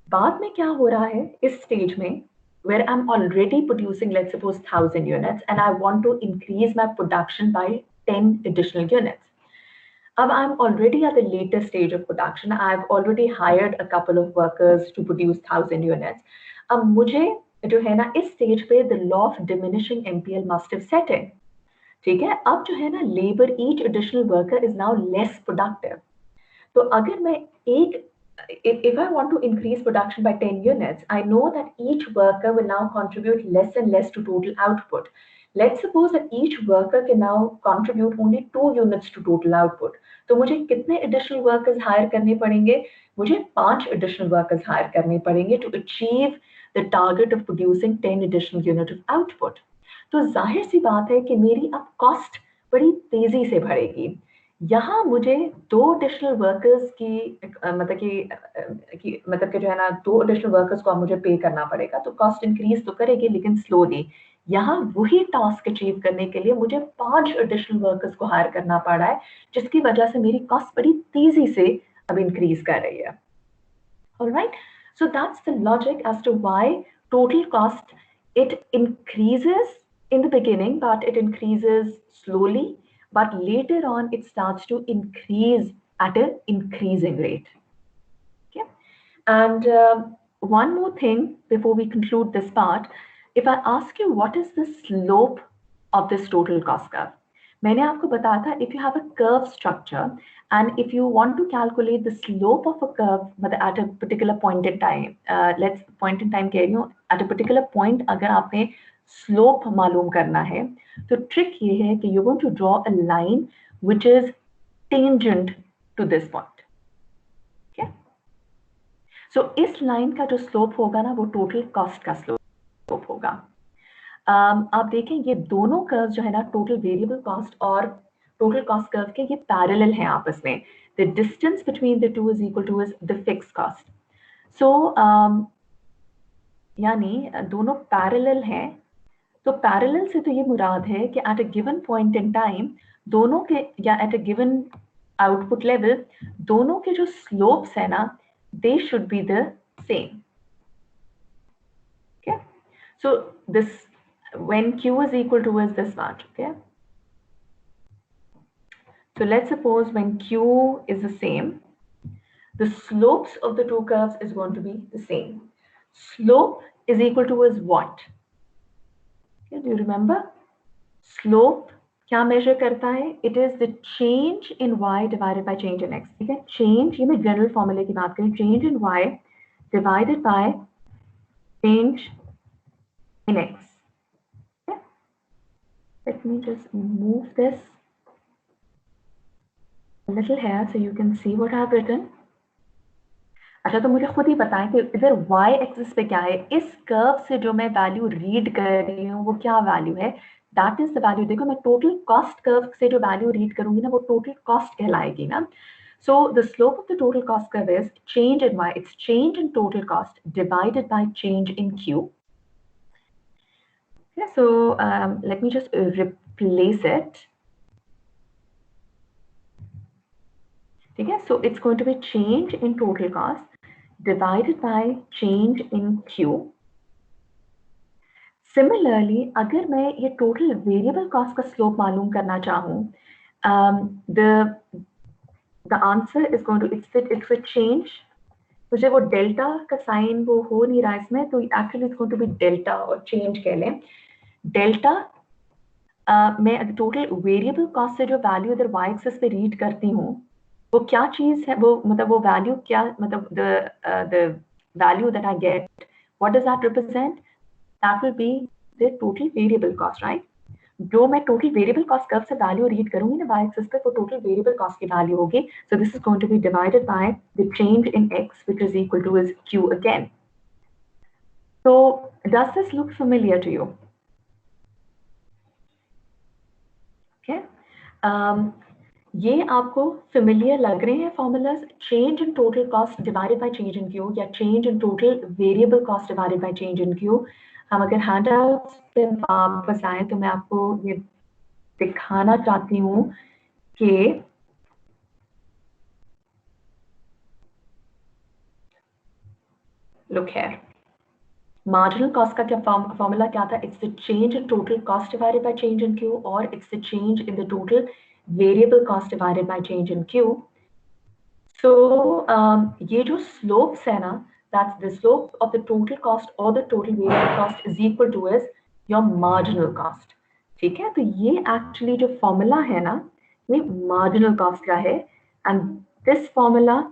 बाद में क्या हो रहा है इस स्टेज में, where I'm already producing, let's suppose, 1,000 units, and I want to increase my production by 10 additional units. I'm already at the later stage of production. I've already hired a couple of workers to produce 1,000 units. अब मुझे जो है ना, इस stage पे the law of diminishing MPL must have set in. ठीक है, अब जो है ना, labor, each additional worker is now less productive. तो अगर मैं if I want to increase production by 10 units, I know that each worker will now contribute less and less to total output. Let's suppose that each worker can now contribute only 2 units to total output. तो मुझे कितने additional workers hire करने पड़ेंगे? मुझे 5 additional workers hire करने पड़ेंगे to achieve the target of producing 10 additional units of output. तो जाहिर सी बात है कि मेरी अब कॉस्ट बड़ी तेजी से बढ़ेगी। यहाँ मुझे 2 एडिशनल वर्कर्स की मतलब कि जो है ना, 2 एडिशनल वर्कर्स को मुझे पे करना पड़ेगा, तो कॉस्ट इंक्रीज तो करेगी, लेकिन स्लोली। यहाँ वही टास्क अचीव करने के लिए मुझे 5 एडिशनल वर्कर्स को हायर करना पड़ रहा है, जिसकी वजह से मेरी कॉस्ट बड़ी तेजी से अब इंक्रीज कर रही है। Alright, so that's the logic as to why total cost, it increases in the beginning, but it increases slowly, but later on it starts to increase at an increasing rate. Okay, and one more thing before we conclude this part, if I ask you what is the slope of this total cost curve, मैंने आपको बताया था, if you have a curve structure and if you want to calculate the slope of a curve, मतलब at a particular point in time, let's point in time कह रही हूँ, at a particular point अगर आपने slope मालूम करना है, तो trick ये है कि you're going to draw a line which is tangent to this point. Okay? So इस line का जो slope होगा ना, वो total cost का slope होगा। आप देखें, ये दोनों कर्व जो है ना, टोटल वेरिएबल कॉस्ट और टोटल कॉस्ट कर्व के, ये पैरेलल हैं आपस में। The distance between the two is equal to is the fix cost. So यानी दोनों पैरेलल हैं। तो पैरेलल से तो ये मुराद है कि at a given point in time दोनों के, या at a given output level, दोनों के जो स्लोप्स है ना, they should be the same. Okay, so this when Q is equal to is this much, okay? So let's suppose when Q is the same, the slopes of the two curves is going to be the same. Slope is equal to is what? Okay, do you remember? Slope क्या measure करता है? It is the change in y divided by change in x. ठीक है? Change, ये मैं general formula की बात करें, change in y divided by change in x. Okay? Let me just move this a little here so you can see what I've written. अच्छा, तो मुझे खुद ही बताएं कि इधर y एक्सिस पे क्या है, इस कर्व से जो मैं वैल्यू रीड कर रही हूँ वो क्या वैल्यू है, दैट इज द वैल्यू. देखो मैं टोटल कॉस्ट कर्व से जो वैल्यू रीड करूंगी ना वो टोटल कॉस्ट कहलाएगी ना. So the slope of the total cost curve is change in y. It's change in total cost divided by change in q. Okay, so let me just replace it. Okay, so it's going to be change in total cost divided by change in q. Similarly, अगर मैं ये total variable cost का slope मालूम करना चाहूँ, the answer is going to it's a change. मुझे वो delta का साइन वो हो नहीं रहा इसमें, तो actually it's going to be delta और चेंज कह लें. डेल्टा मैं टोटल वेरिएबल कॉस्ट से जो वैल्यू इधर वाई एक्सिस पे रीड करती हूँ वो क्या चीज है, वो मतलब वो वैल्यू क्या, मतलब the value that I get, what does that represent, that will be the total variable cost, right. जो मैं टोटल वेरिएबल कॉस्ट कर्व से वैल्यू रीड करूंगी ना वाई एक्सिस पे, वो टोटल वेरिएबल कॉस्ट की वैल्यू होगी. So this is going to be divided by the change in X which is equal to is Q again. So does this look familiar to you? Okay, ये आपको familiar लग रहे हैं formulas, change in total cost divided by change in Q, या change in total variable cost divided by change in Q. हम अगर handouts पे वापस आए तो मैं आपको ये दिखाना चाहती हूँ कि लुक हियर, मार्जिनल कॉस्ट का क्या फॉर्मूला क्या था, it's the change in total cost divided by change in Q, और it's the change in the total variable cost divided by change in Q. So ये जो स्लोप्स है ना, that's the slope of the total cost और the total variable cost is equal to is your marginal cost. ठीक है, तो ये actually जो फॉर्मूला है ना, ये मार्जिनल कॉस्ट का है, and this formula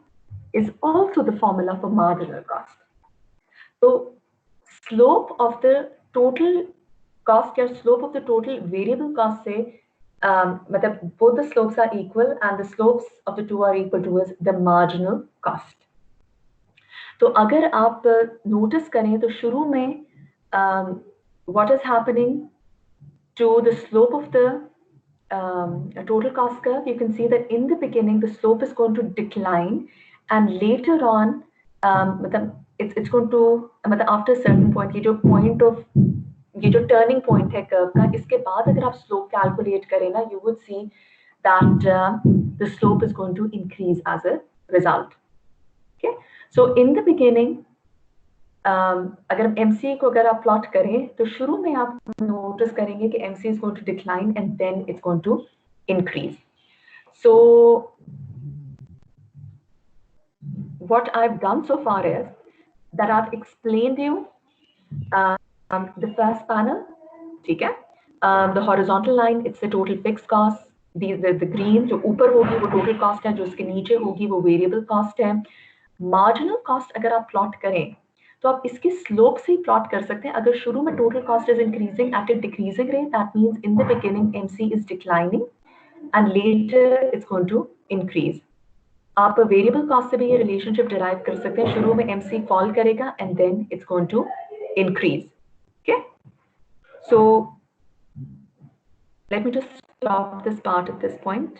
is also the formula for marginal cost. So slope of the total cost या slope of the total variable cost से मतलब both the slopes are equal and the slopes of the two are equal to is the marginal cost. तो अगर आप notice करें तो शुरू में what is happening to the slope of the total cost curve, you can see that in the beginning the slope is going to decline, and later on it's going to after a certain point, ये जो point of ये जो turning point है curve का, इसके बाद अगर आप slope calculate करें ना, you would see that the slope is going to increase as a result. Okay, so in the beginning अगर MC को अगर आप plot करें तो शुरू में आप notice करेंगे कि MC is going to decline and then it's going to increase. So what I've done so far is that I've explained you the first panel. ठीक है, the horizontal line it's the total fixed cost. The green जो ऊपर होगी वो total cost है, जो उसके नीचे होगी वो variable cost है. Marginal cost अगर आप plot करें तो आप इसकी स्लोप से ही प्लॉट कर सकते हैं. अगर शुरू में total cost is increasing at a decreasing rate, that means in the beginning MC is declining and later it's going to increase. आप वेरिएबल कॉस्ट से भी ये रिलेशनशिप डिराइव कर सकते हैं. शुरू में एमसी फॉल करेगा and then it's going to increase. Okay, so let me just stop this part at this point.